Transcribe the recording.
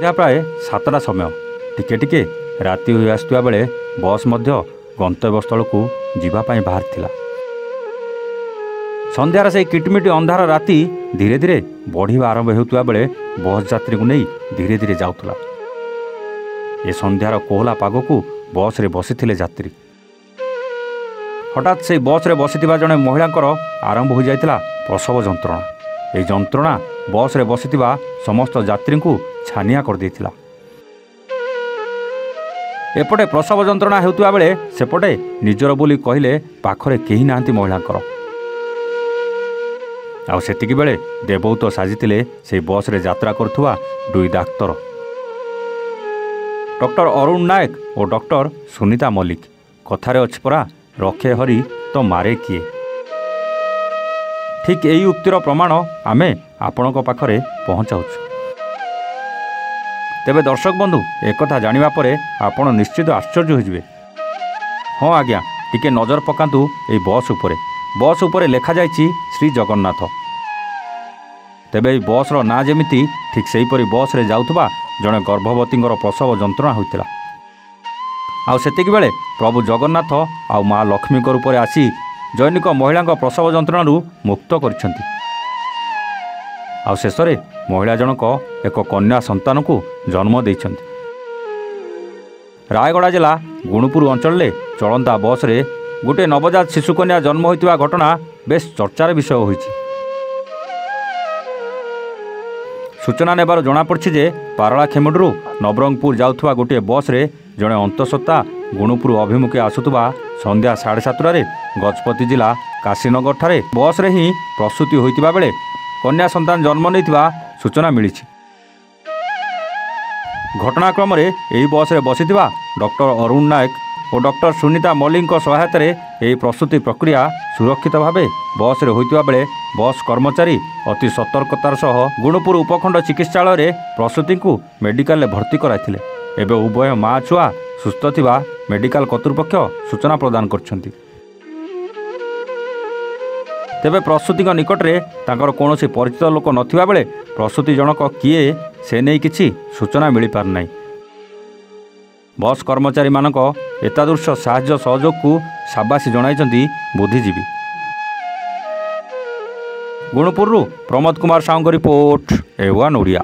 ଏହା ପ୍ରାୟ 7ଟା ସମୟ। ଟିକେ ଟିକେ ରାତି ହୋଇ ଆସୁଥିବା ବେଳେ ବସ୍ ମଧ୍ୟ ଗନ୍ତବ୍ୟସ୍ଥଳକୁ ଯିବା ପାଇଁ ବାହାରିଥିଲା। ସନ୍ଧ୍ୟାର ସେହି କିଟିମିଟି ଅନ୍ଧାର ରାତି ଧୀରେ ଧୀରେ ବଢ଼ିବା ଆରମ୍ଭ ହେଉଥିବା ବେଳେ ବସ୍ ଯାତ୍ରୀଙ୍କୁ ନେଇ ଧୀରେ ଧୀରେ ଯାଉଥିଲା। ଏ ସନ୍ଧ୍ୟାର କୋହଲା ପାଗକୁ ବସ୍ରେ ବସିଥିଲେ ଯାତ୍ରୀ। ହଠାତ୍ ସେହି ବସ୍ରେ ବସିଥିବା ଜଣେ ମହିଳାଙ୍କର ଆରମ୍ଭ ହୋଇଯାଇଥିଲା ପ୍ରସବ ଯନ୍ତ୍ରଣା। ଏହି ଯନ୍ତ୍ରଣା ବସ୍ରେ ବସିଥିବା ସମସ୍ତ ଯାତ୍ରୀଙ୍କୁ ଛାନିଆ କରିଦେଇଥିଲା। ଏପଟେ ପ୍ରସବ ଯନ୍ତ୍ରଣା ହେଉଥିବା ବେଳେ ସେପଟେ ନିଜର ବୋଲି କହିଲେ ପାଖରେ କେହି ନାହାନ୍ତି ମହିଳାଙ୍କର। ଆଉ ସେତିକିବେଳେ ଦେବୌତ ସାଜିଥିଲେ ସେହି ବସ୍ରେ ଯାତ୍ରା କରୁଥିବା 2 ଡାକ୍ତର, ଡକ୍ଟର ଅରୁଣ ନାୟକ ଓ ଡକ୍ଟର ସୁନିତା ମଲ୍ଲିକ। କଥାରେ ଅଛି ପରା, ରଖେ ହରି ତ ମାରେ କିଏ। ଠିକ୍ ଏହି ଉକ୍ତିର ପ୍ରମାଣ ଆମେ ଆପଣଙ୍କ ପାଖରେ ପହଞ୍ଚାଉଛୁ। ତେବେ ଦର୍ଶକ ବନ୍ଧୁ, ଏକଥା ଜାଣିବା ପରେ ଆପଣ ନିଶ୍ଚିତ ଆଶ୍ଚର୍ଯ୍ୟ ହୋଇଯିବେ। ହଁ ଆଜ୍ଞା, ଟିକେ ନଜର ପକାନ୍ତୁ ଏହି ବସ୍ ଉପରେ। ବସ୍ ଉପରେ ଲେଖାଯାଇଛି ଶ୍ରୀ ଜଗନ୍ନାଥ। ତେବେ ଏହି ବସ୍ର ନାଁ ଯେମିତି ଠିକ୍ ସେହିପରି ବସ୍ରେ ଯାଉଥିବା ଜଣେ ଗର୍ଭବତୀଙ୍କର ପ୍ରସବ ଯନ୍ତ୍ରଣା ହୋଇଥିଲା। ଆଉ ସେତିକିବେଳେ ପ୍ରଭୁ ଜଗନ୍ନାଥ ଆଉ ମା ଲକ୍ଷ୍ମୀଙ୍କ ରୂପରେ ଆସି ଜୈନିକ ମହିଳାଙ୍କ ପ୍ରସବ ଯନ୍ତ୍ରଣାରୁ ମୁକ୍ତ କରିଛନ୍ତି। ଆଉ ଶେଷରେ ମହିଳା ଜଣକ ଏକ କନ୍ୟା ସନ୍ତାନକୁ ଜନ୍ମ ଦେଇଛନ୍ତି। ରାୟଗଡ଼ା ଜିଲ୍ଲା ଗୁଣୁପୁର ଅଞ୍ଚଳରେ ଚଳନ୍ତା ବସ୍ରେ ଗୋଟିଏ ନବଜାତ ଶିଶୁକନ୍ୟା ଜନ୍ମ ହୋଇଥିବା ଘଟଣା ବେଶ୍ ଚର୍ଚ୍ଚାର ବିଷୟ ହୋଇଛି। ସୂଚନା ନେବାରୁ ଜଣାପଡ଼ିଛି ଯେ ପାରଳାଖେମୁଣ୍ଡରୁ ନବରଙ୍ଗପୁର ଯାଉଥିବା ଗୋଟିଏ ବସ୍ରେ ଜଣେ ଅନ୍ତଃସତ୍ତ୍ୱା ଗୁଣୁପୁର ଅଭିମୁଖେ ଆସୁଥିବା ସନ୍ଧ୍ୟା 7:30ରେ ଗଜପତି ଜିଲ୍ଲା କାଶୀନଗରଠାରେ ବସ୍ରେ ହିଁ ପ୍ରସୂତି ହୋଇଥିବା ବେଳେ କନ୍ୟା ସନ୍ତାନ ଜନ୍ମ ନେଇଥିବା ସୂଚନା ମିଳିଛି। ଘଟଣାକ୍ରମରେ ଏହି ବସ୍ରେ ବସିଥିବା ଡକ୍ଟର ଅରୁଣ ନାୟକ ଓ ଡକ୍ଟର ସୁନିତା ମଲ୍ଲିକଙ୍କ ସହାୟତାରେ ଏହି ପ୍ରସୂତି ପ୍ରକ୍ରିୟା ସୁରକ୍ଷିତ ଭାବେ ବସ୍ରେ ହୋଇଥିବା ବେଳେ ବସ୍ କର୍ମଚାରୀ ଅତି ସତର୍କତାର ସହ ଗୁଣୁପୁର ଉପଖଣ୍ଡ ଚିକିତ୍ସାଳୟରେ ପ୍ରସୂତିଙ୍କୁ ମେଡିକାଲରେ ଭର୍ତ୍ତି କରାଇଥିଲେ। ଏବେ ଉଭୟ ମା ଛୁଆ ସୁସ୍ଥ ଥିବା ମେଡିକାଲ କର୍ତ୍ତୃପକ୍ଷ ସୂଚନା ପ୍ରଦାନ କରିଛନ୍ତି। ତେବେ ପ୍ରସୂତିଙ୍କ ନିକଟରେ ତାଙ୍କର କୌଣସି ପରିଚିତ ଲୋକ ନଥିବା ବେଳେ ପ୍ରସୂତି ଜଣକ କିଏ ସେ ନେଇ କିଛି ସୂଚନା ମିଳିପାରୁନାହିଁ। ବସ୍ କର୍ମଚାରୀମାନଙ୍କ ଏତାଦୃଶ ସାହାଯ୍ୟ ସହଯୋଗକୁ ସାବାସୀ ଜଣାଇଛନ୍ତି ବୁଦ୍ଧିଜୀବୀ। ଗୁଣୁପୁରରୁ ପ୍ରମୋଦ କୁମାର ସାହୁଙ୍କ ରିପୋର୍ଟ, A1 ଓଡ଼ିଆ।